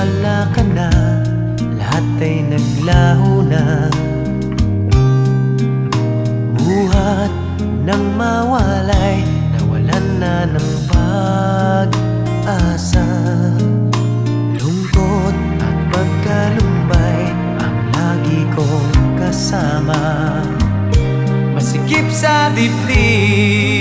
wala ka na, lahat ay naglaho na. Buhat ng mawalay, nawalan na ng pag-asa. Lungkot at pagkalumbay ang lagi kong kasama. Masikip sa dibdib